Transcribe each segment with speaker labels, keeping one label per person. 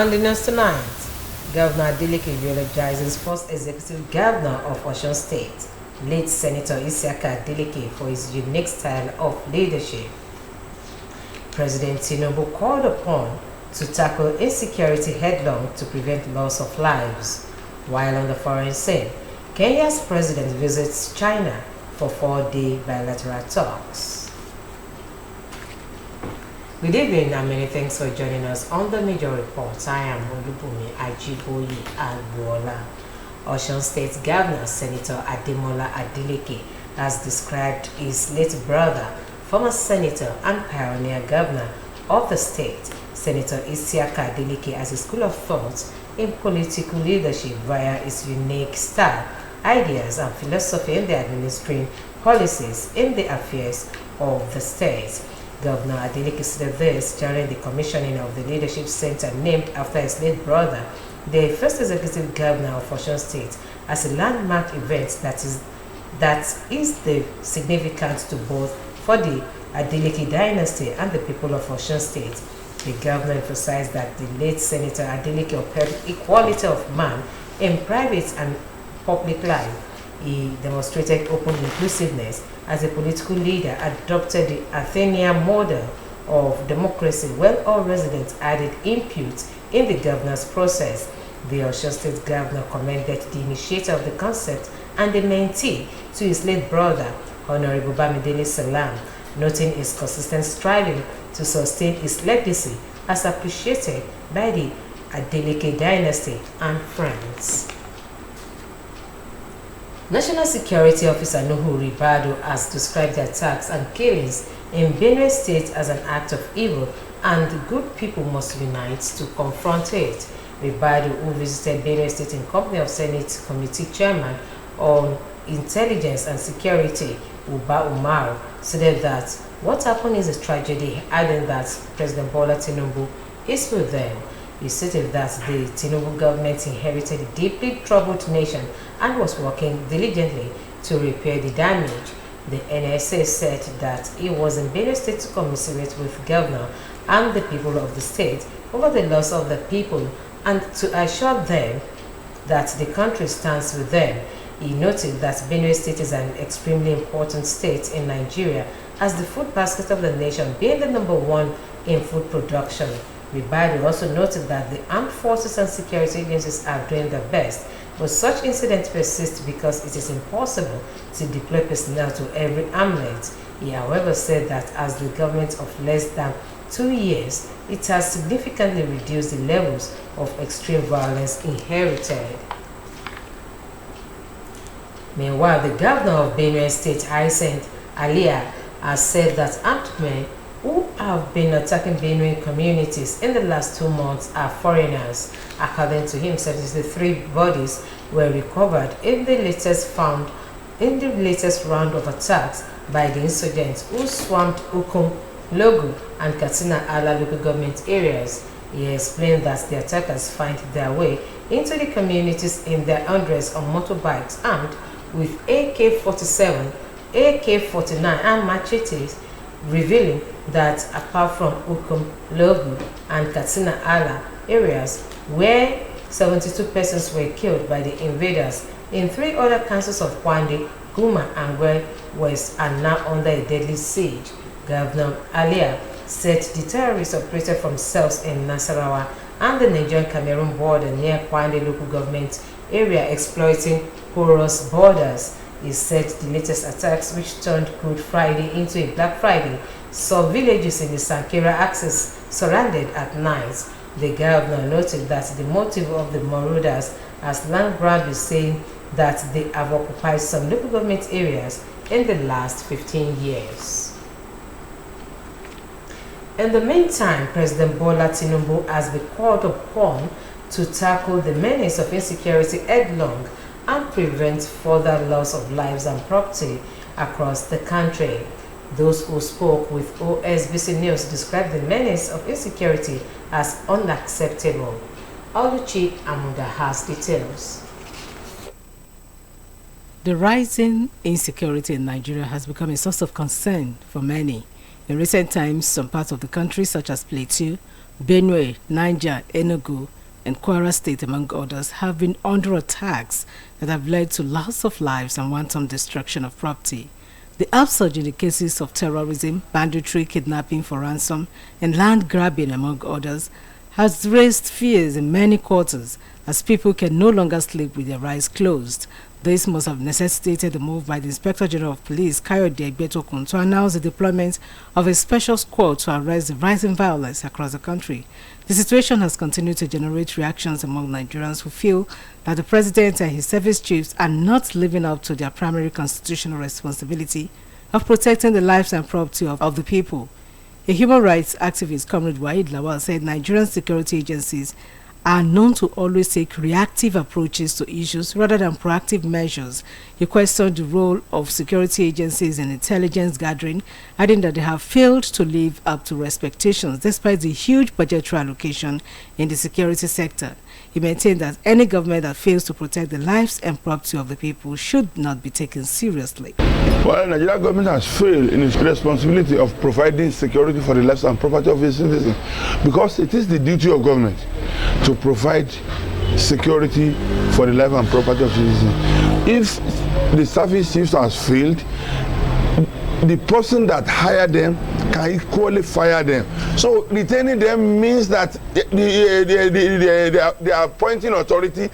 Speaker 1: On the news tonight, Governor Adeleke eulogizes first executive governor of Osun State, late Senator Adeleke, for his unique style of leadership. President Tinubu called upon to tackle insecurity headlong to prevent loss of lives. While on the foreign scene, Kenya's president visits China for 4-day bilateral talks. Good evening and many thanks for joining us on the Major Report. I am Olubumi Ajiboye Agbola. Osun State Governor Senator Adeleke has described his late brother, former senator and pioneer governor of the state, Senator Adeleke, as a school of thought in political leadership via his unique style, ideas and philosophy in the administering policies in the affairs of the state. Governor Adeleke said this during the commissioning of the Leadership Center named after his late brother, the first executive governor of Osun State, as a landmark event that is the significant to both for the Adeleke dynasty and the people of Osun State. The governor emphasized that the late Senator Adeleke upheld equality of man in private and public life. He demonstrated open inclusiveness as a political leader, adopted the Athenian model of democracy, where all residents added input in the governance process. The Osun State governor commended the initiator of the concept and the mentee to his late brother, Honorable Bamidele Salam, noting his consistent striving to sustain his legacy as appreciated by the Adeleke dynasty and friends. National Security Officer Nuhu Ribado has described the attacks and killings in Benue State as an act of evil, and good people must unite to confront it. Ribado, who visited Benue State in company of Senate Committee Chairman on Intelligence and Security, Uba Umar, said that what happened is a tragedy, adding that President Bola Tinubu is with them. He stated that the Tinubu government inherited a deeply troubled nation and was working diligently to repair the damage. The NSA said that it was in Benue State to commiserate with governor and the people of the state over the loss of the people and to assure them that the country stands with them. He noted that Benue State is an extremely important state in Nigeria, as the food basket of the nation being the #1 in food production. Ribado also noted that the armed forces and security agencies are doing their best, but such incidents persist because it is impossible to deploy personnel to every hamlet. He, however, said that as the government of less than 2 years, it has significantly reduced the levels of extreme violence inherited. Meanwhile, the governor of Benue State, Hyacinth Alia, has said that armed men who have been attacking Benue communities in the last 2 months are foreigners. According to him, 73 bodies were recovered in the latest round of attacks by the insurgents who swamped Osun, Logu, and Katsina Ala local government areas. He explained that the attackers find their way into the communities in their hundreds on motorbikes armed with AK-47, AK-49 and machetes, revealing that apart from Osun, Logu, and Katsina Ala areas where 72 persons were killed by the invaders, in 3 other councils of Kwande, Guma, and West are now under a deadly siege. Governor Alia said the terrorists operated from cells in Nasarawa and the Nigerian-Cameroon border near Kwande local government area, exploiting porous borders. He said the latest attacks, which turned Good Friday into a Black Friday, saw villages in the Sankera axis surrounded at night. The governor noted that the motive of the marauders, as land grab is saying that they have occupied some local government areas in the last 15 years. In the meantime, President Bola Tinubu has been called upon to tackle the menace of insecurity headlong and prevent further loss of lives and property across the country. Those who spoke with OSBC News described the menace of insecurity as unacceptable. Oluchi Amunda has details.
Speaker 2: The rising insecurity in Nigeria has become a source of concern for many. In recent times, some parts of the country, such as Plateau, Benue, Niger, Enugu, and Kwara State, among others, have been under attacks that have led to loss of lives and wanton destruction of property. The upsurge in the cases of terrorism, banditry, kidnapping for ransom, and land grabbing, among others, has raised fears in many quarters as people can no longer sleep with their eyes closed. This must have necessitated the move by the Inspector General of Police, Kayode Egbetokun, to announce the deployment of a special squad to arrest the rising violence across the country. The situation has continued to generate reactions among Nigerians who feel that the President and his service chiefs are not living up to their primary constitutional responsibility of protecting the lives and property of the people. A human rights activist, Comrade Waheed Lawal, said Nigerian security agencies are known to always take reactive approaches to issues rather than proactive measures. He questioned the role of security agencies in intelligence gathering, adding that they have failed to live up to expectations despite the huge budgetary allocation in the security sector. He maintained that any government that fails to protect the lives and property of the people should not be taken seriously.
Speaker 3: Well, the Nigerian government has failed in its responsibility of providing security for the lives and property of its citizens, because it is the duty of government to provide security for the life and property of citizens. If the service chiefs has failed, the person that hired them can equally fire them. So retaining them means that the appointing authority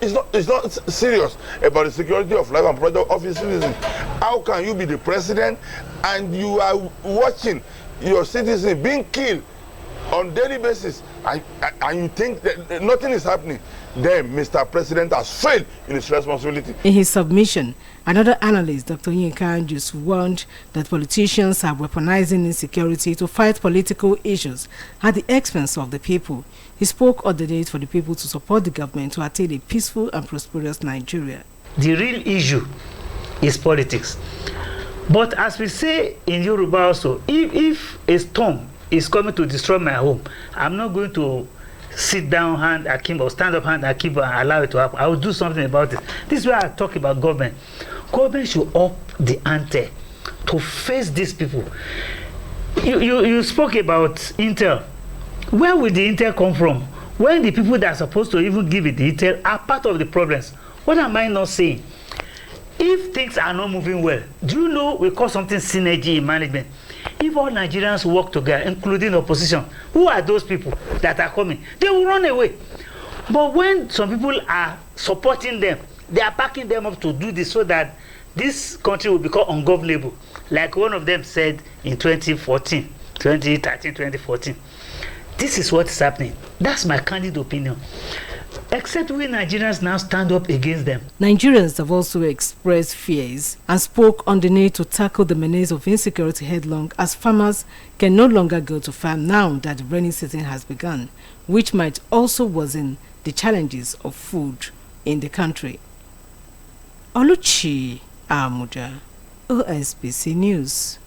Speaker 3: is not serious about the security of life and property of its citizens. How can you be the president and you are watching your citizens being killed on daily basis and you think that nothing is happening? Then Mr. President has failed in his responsibility.
Speaker 2: In his submission, another analyst, Dr. Yinka Anjus, warned that politicians are weaponizing insecurity to fight political issues at the expense of the people. He spoke on the need for the people to support the government to attain a peaceful and prosperous Nigeria.
Speaker 4: The real issue is politics. But as we say in Yoruba also, if a storm is coming to destroy my home, I'm not going to sit down hand akimbo, stand up hand akimbo and allow it to happen. I will do something about it. This is why I talk about government. Government should up the ante to face these people. You spoke about intel. Where will the intel come from when the people that are supposed to even give it the intel are part of the problems? What am I not saying? If things are not moving well, do you know we call something synergy in management? If all Nigerians work together, including opposition, who are those people that are coming? They will run away. But when some people are supporting them, they are backing them up to do this so that this country will become ungovernable. Like one of them said in 2013, 2014. This is what is happening. That's my candid opinion. Except we Nigerians now stand up against them.
Speaker 2: Nigerians have also expressed fears and spoke on the need to tackle the menace of insecurity headlong, as farmers can no longer go to farm now that the rainy season has begun, which might also worsen the challenges of food in the country. Oluchi Amuja, OSBC News.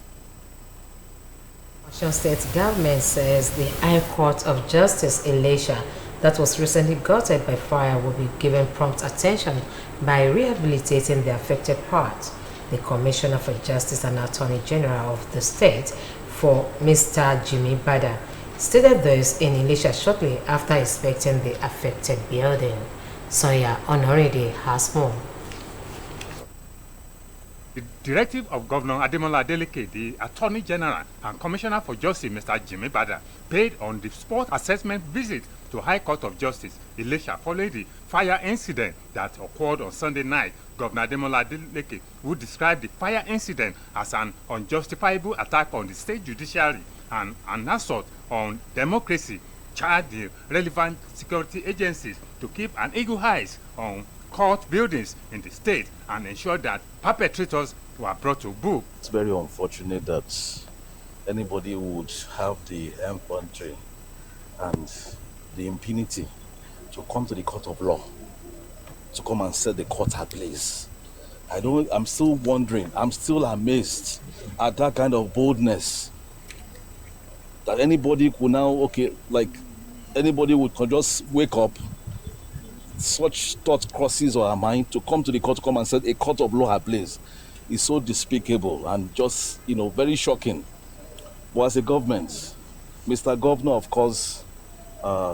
Speaker 1: Osun State government says the High Court of Justice Elisha that was recently gutted by fire will be given prompt attention by rehabilitating the affected part. The Commissioner for Justice and Attorney General of the state, for Mr. Jimmy Bada, stated this in Elisha shortly after inspecting the affected building. Sonia Honoride has more.
Speaker 5: The directive of Governor Adeleke, the Attorney General and Commissioner for Justice, Mr. Jimmy Bada, paid on the spot assessment visit to High Court of Justice, Elisha, following the fire incident that occurred on Sunday night. Governor Adeleke, who described the fire incident as an unjustifiable attack on the state judiciary and an assault on democracy, charged the relevant security agencies to keep an eagle eyes on court buildings in the state and ensure that perpetrators were brought to book.
Speaker 6: It's very unfortunate that anybody would have the infantry and the impunity to come to the court of law, to come and set the court ablaze. I'm still wondering, I'm still amazed at that kind of boldness that anybody could now, anybody would just wake up, such thought crosses our mind, to come to the court, to come and set a court of law ablaze is so despicable and just, very shocking. But as a government, Mr. Governor, of course,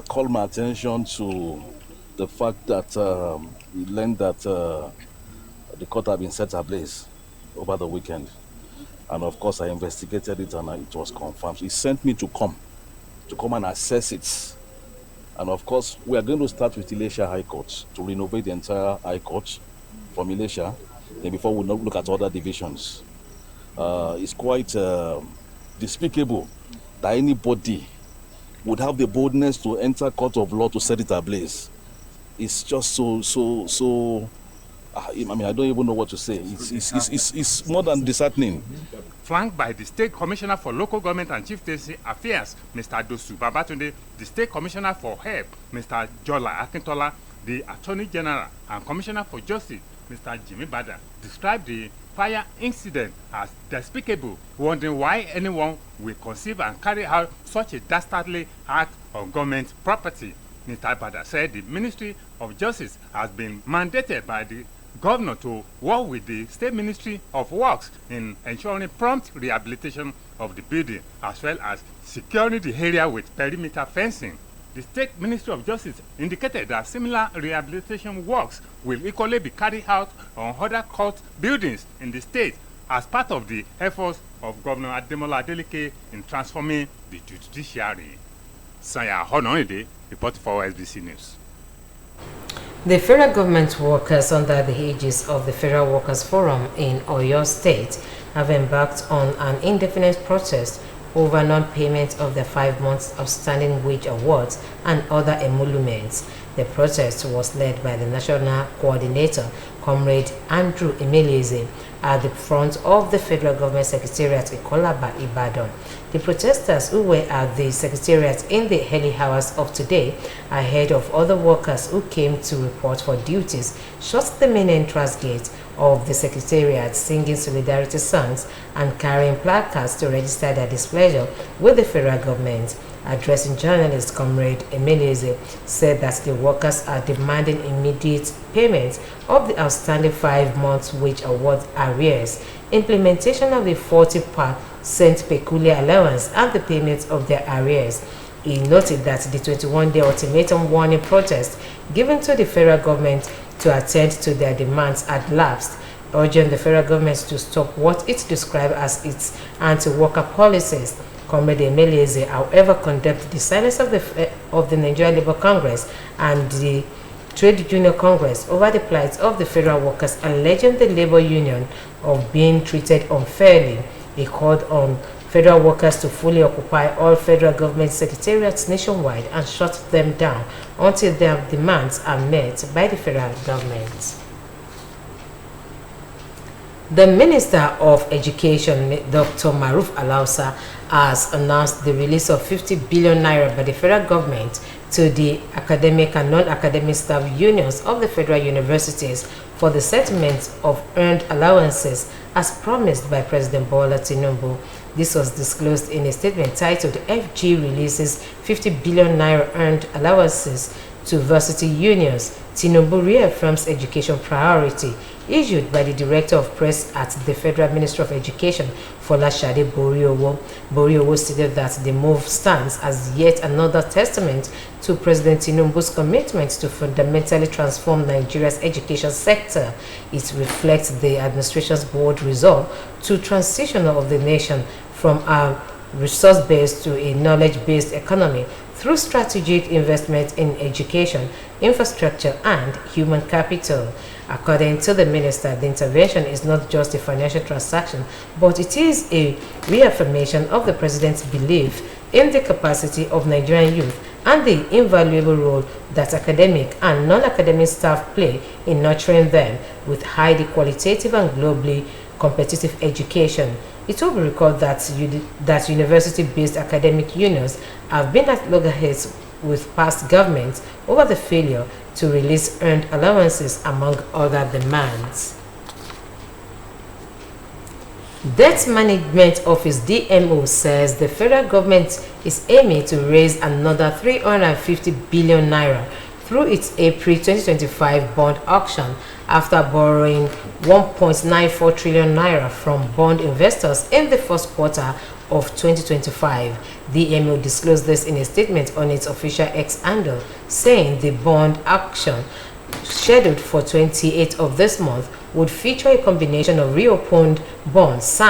Speaker 6: call my attention to the fact that we learned that the court had been set ablaze over the weekend. And of course, I investigated it and it was confirmed. He sent me to come and assess it. And of course, we are going to start with Ilesha High Court to renovate the entire High Court from Ilesha, then before we look at other divisions. It's quite despicable that anybody would have the boldness to enter court of law to set it ablaze. It's just so. I mean, I don't even know what to say. It's more than disheartening.
Speaker 5: Flanked by the State Commissioner for Local Government and Chieftaincy Affairs, Mr. Dosu Babatunde, the State Commissioner for Help, Mr. Jola Akintola, the Attorney General and Commissioner for Justice, Mr. Jimmy Bada, described the fire incident as despicable, wondering why anyone will conceive and carry out such a dastardly act on government property. Mr. Bada said the Ministry of Justice has been mandated by the governor to work with the State Ministry of Works in ensuring prompt rehabilitation of the building, as well as securing the area with perimeter fencing. The State Ministry of Justice indicated that similar rehabilitation works will equally be carried out on other court buildings in the state as part of the efforts of Governor Ademola Adeleke in transforming the judiciary. Sanya Honoride, reporting for OSBC News.
Speaker 1: The federal government workers under the aegis of the Federal Workers Forum in Oyo State have embarked on an indefinite protest over non-payment of their 5 months outstanding wage awards and other emoluments. The protest was led by the National Coordinator, Comrade Andrew Emeleze, at the front of the Federal Government Secretariat in Kolaba, Ibadan. The protesters who were at the Secretariat in the early hours of today, ahead of other workers who came to report for duties, shut the main entrance gate of the Secretariat, singing solidarity songs and carrying placards to register their displeasure with the federal government. Addressing journalists, Comrade Emeleze said that the workers are demanding immediate payment of the outstanding 5 months wage award arrears, implementation of the 40% peculiar allowance, and the payment of their arrears. He noted that the 21-day ultimatum warning protest given to the federal government to attend to their demands had lapsed, urging the federal government to stop what it described as its anti-worker policies. Comrade Emeleze, however, condemned the silence of the Nigerian Labour Congress and the Trade Union Congress over the plight of the federal workers, alleging the labor union of being treated unfairly. He called on federal workers to fully occupy all federal government secretariats nationwide and shut them down until their demands are met by the federal government. The Minister of Education, Dr. Maruf Alausa, has announced the release of 50 billion naira by the federal government to the academic and non-academic staff unions of the federal universities for the settlement of earned allowances as promised by President Bola Tinubu. This was disclosed in a statement titled FG releases 50 billion naira earned allowances to varsity unions. Tinubu reaffirms education priority, issued by the Director of Press at the Federal Ministry of Education, Folashade Boriowo. Boriowo stated that the move stands as yet another testament to President Tinubu's commitment to fundamentally transform Nigeria's education sector. It reflects the administration's bold resolve to transition of the nation from a resource-based to a knowledge-based economy through strategic investment in education, infrastructure, and human capital. According to the minister, the intervention is not just a financial transaction, but it is a reaffirmation of the president's belief in the capacity of Nigerian youth and the invaluable role that academic and non-academic staff play in nurturing them with highly qualitative and globally competitive education. It will be recalled that university-based academic unions have been at loggerheads with past governments over the failure to release earned allowances, among other demands. Debt Management Office (DMO) says the federal government is aiming to raise another 350 billion naira through its April 2025 bond auction after borrowing 1.94 trillion naira from bond investors in the first quarter of 2025. The MO disclosed this in a statement on its official X handle, saying the bond auction scheduled for 28th of this month would feature a combination of reopened bonds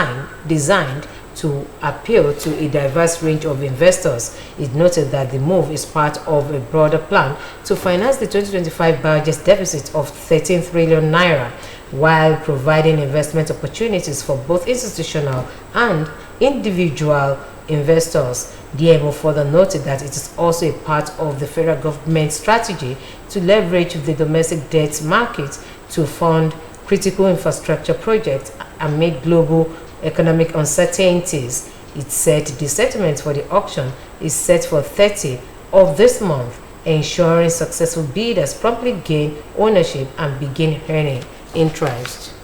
Speaker 1: designed to appeal to a diverse range of investors. It noted that the move is part of a broader plan to finance the 2025 budget deficit of 13 trillion naira, while providing investment opportunities for both institutional and individual investors. DMO further noted that it is also a part of the federal government's strategy to leverage the domestic debt market to fund critical infrastructure projects amid global economic uncertainties. It said the settlement for the auction is set for 30 of this month, ensuring successful bidders promptly gain ownership and begin earning interest.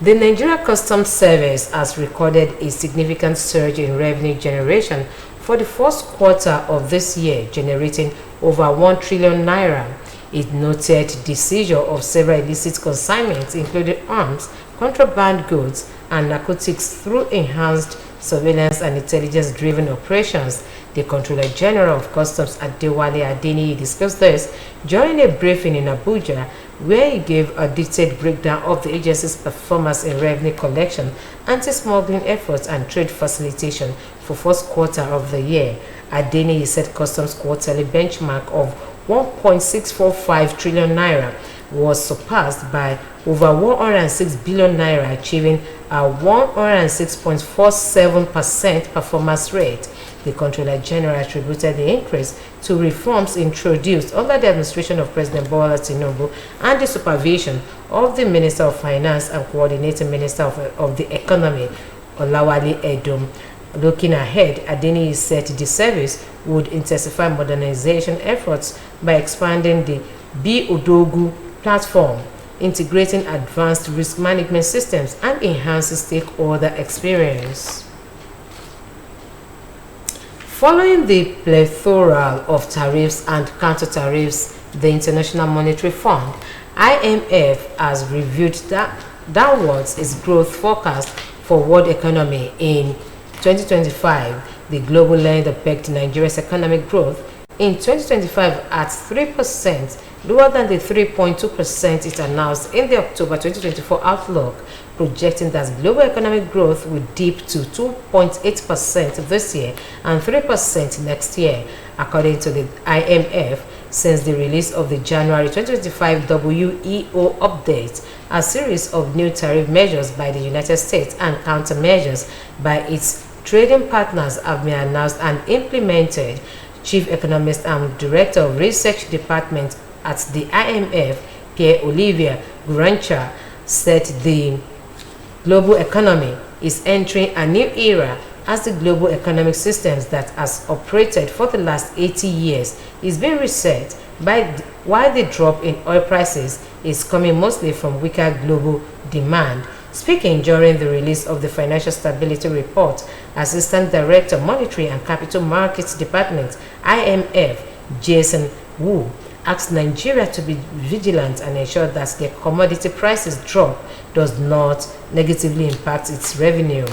Speaker 1: The Nigeria Customs Service has recorded a significant surge in revenue generation for the first quarter of this year, generating over 1 trillion naira. It noted the seizure of several illicit consignments, including arms, contraband goods, and narcotics through enhanced surveillance and intelligence-driven operations. The Controller General of Customs, Adewale Adeniyi, discussed this during a briefing in Abuja, where he gave a detailed breakdown of the agency's performance in revenue collection, anti-smuggling efforts, and trade facilitation for first quarter of the year. Adeniyi said customs quarterly benchmark of 1.645 trillion naira was surpassed by over 106 billion naira, achieving a 106.47% performance rate. The Controller General attributed the increase to reforms introduced under the administration of President Bola Tinubu and the supervision of the Minister of Finance and Coordinating Minister of the Economy, Olawale Edom. Looking ahead, Adeniyi said the service would intensify modernization efforts by expanding the B-Odogu platform, integrating advanced risk management systems, and enhancing stakeholder experience. Following the plethora of tariffs and counter-tariffs, the International Monetary Fund, IMF, has reviewed downwards its growth forecast for world economy in 2025. The global lender pegged Nigeria's economic growth in 2025 at 3%, lower than the 3.2% it announced in the October 2024 outlook, projecting that global economic growth will dip to 2.8% this year and 3% next year. According to the IMF, since the release of the January 2025 WEO update, a series of new tariff measures by the United States and countermeasures by its trading partners have been announced and implemented. Chief Economist and Director of Research Department at the IMF, Pierre-Olivier Gourancha, said the global economy is entering a new era as the global economic systems that has operated for the last 80 years is being reset, while the drop in oil prices is coming mostly from weaker global demand. Speaking during the release of the Financial Stability Report, Assistant Director, Monetary and Capital Markets Department, IMF, Jason Wu, asked Nigeria to be vigilant and ensure that the commodity prices drop does not negatively impact its revenue.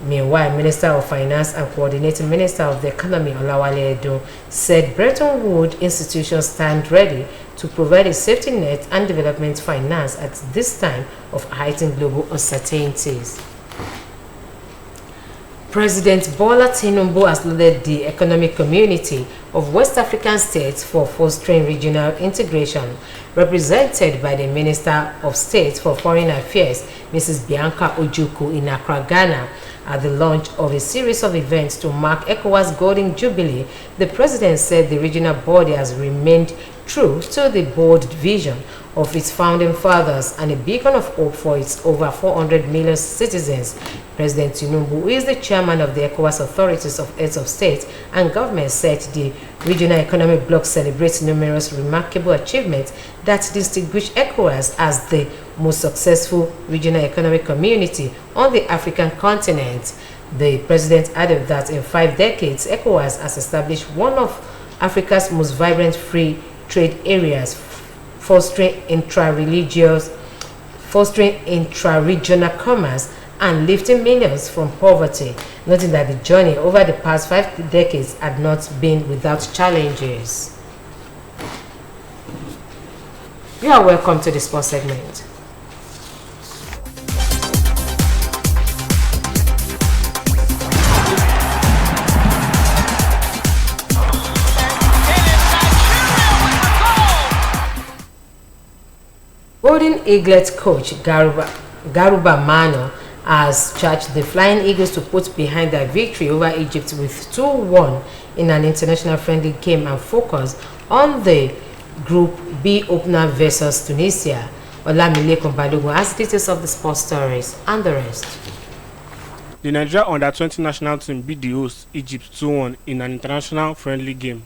Speaker 1: Meanwhile, Minister of Finance and Coordinating Minister of the Economy, Olawale Edom, said Bretton Woods institutions stand ready to provide a safety net and development finance at this time of heightened global uncertainties. President Bola Tinubu has lauded the economic community of West African states for fostering regional integration, represented by the Minister of State for Foreign Affairs, Mrs. Bianca Ojukwu, in Accra, Ghana. At the launch of a series of events to mark ECOWAS Golden Jubilee, the President said the regional body has remained true to the bold vision of its founding fathers and a beacon of hope for its over 400 million citizens. President Tinubu, who is the chairman of the ECOWAS Authorities of Heads of State and Government, said the regional economic bloc celebrates numerous remarkable achievements that distinguish ECOWAS as the most successful regional economic community on the African continent. The president added that in 5 decades, ECOWAS has established one of Africa's most vibrant free trade areas, fostering intra-regional commerce and lifting millions from poverty, noting that the journey over the past 5 decades had not been without challenges. You are welcome to the sports segment. Golden Eaglet coach Garuba Mano has charged the Flying Eagles to put behind their victory over Egypt with 2-1 in an international friendly game and focus on the Group B opener versus Tunisia. Olamilekun Balogun has details of the sports stories and the rest.
Speaker 7: The Nigeria Under-20 national team beat the host Egypt 2-1 in an international friendly game.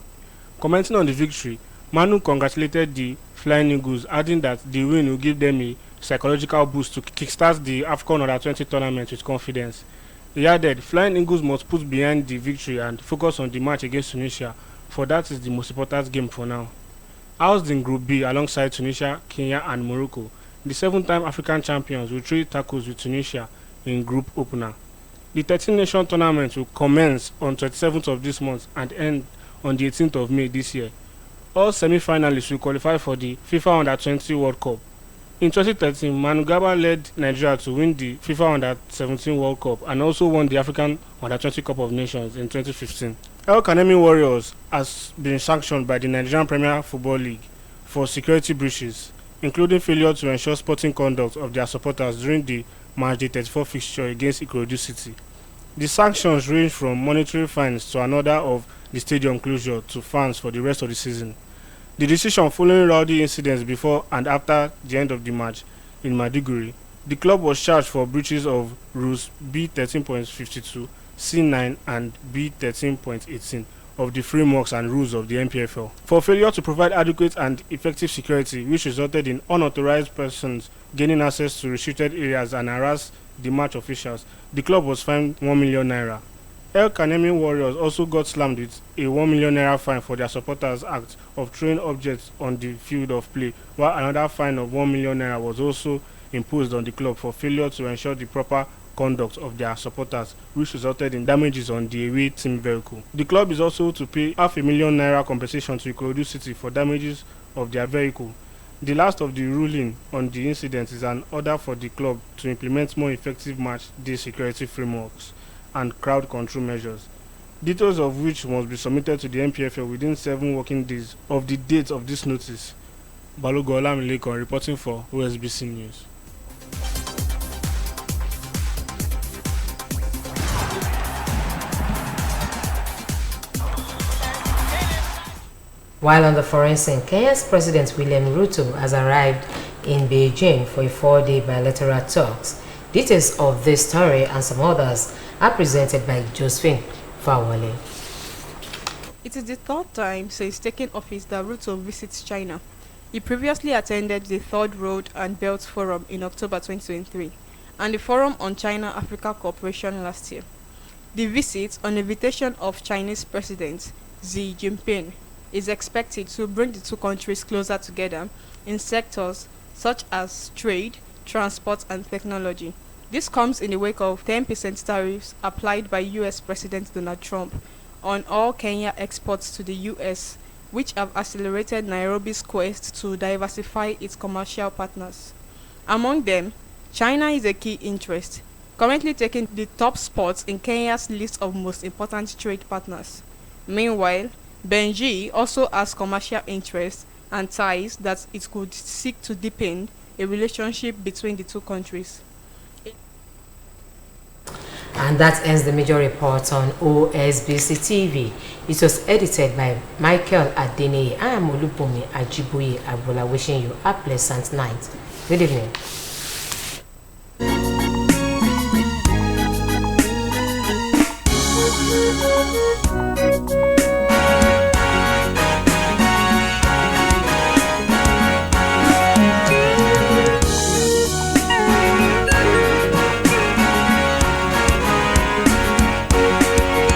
Speaker 7: Commenting on the victory, Manu congratulated the Flying Eagles, adding that the win will give them a psychological boost to kickstart the AFCON Under-20 tournament with confidence. He added, Flying Eagles must put behind the victory and focus on the match against Tunisia, for that is the most important game for now. Housed in Group B alongside Tunisia, Kenya and Morocco, the 7-time African champions will trade tackles with Tunisia in group opener. The 13-nation tournament will commence on 27th of this month and end on the 18th of May this year. All semi-finalists will qualify for the FIFA Under-20 World Cup. In 2013, Manu Garba led Nigeria to win the FIFA Under-17 World Cup and also won the African Under-20 Cup of Nations in 2015. El Kanemi Warriors has been sanctioned by the Nigerian Premier Football League for security breaches, including failure to ensure sporting conduct of their supporters during the Matchday 34 fixture against Ikorodu City. The sanctions range from monetary fines to an order of the stadium closure to fans for the rest of the season. The decision following rowdy incidents before and after the end of the match in Maiduguri. The club was charged for breaches of rules B13.52, C9 and B13.18 of the frameworks and rules of the NPFL for failure to provide adequate and effective security, which resulted in unauthorized persons gaining access to restricted areas and harass the match officials. The club was fined 1 million naira. El Kanemi Warriors also got slammed with a 1 million naira fine for their supporters' act of throwing objects on the field of play, while another fine of 1 million naira was also imposed on the club for failure to ensure the proper conduct of their supporters, which resulted in damages on the away team vehicle. The club is also to pay $500,000 naira compensation to Ikorodu City for damages of their vehicle. The last of the ruling on the incident is an order for the club to implement more effective match day security frameworks and crowd control measures, details of which must be submitted to the NPFL within 7 working days of the date of this notice. Balogun Olamilekun reporting for OSBC News.
Speaker 1: While on the foreign scene, Kenya's President William Ruto has arrived in Beijing for a 4-day bilateral talks. Details of this story and some others are presented by Josephine Fawale.
Speaker 8: It is the third time since taking office that Ruto visits China. He previously attended the Third Road and Belt Forum in October 2023 and the Forum on China-Africa Cooperation last year. The visit, on invitation of Chinese President Xi Jinping, is expected to bring the two countries closer together in sectors such as trade, transport and technology. This comes in the wake of 10% tariffs applied by US President Donald Trump on all Kenya exports to the US, which have accelerated Nairobi's quest to diversify its commercial partners. Among them, China is a key interest, currently taking the top spot in Kenya's list of most important trade partners. Meanwhile, Benji also has commercial interests and ties that it could seek to deepen a relationship between the two countries.
Speaker 1: And that ends the major report on OSBC TV. It was edited by Michael Adeneye. I am Olubunmi Ajiboye Agbola, wishing you a pleasant night. Good evening.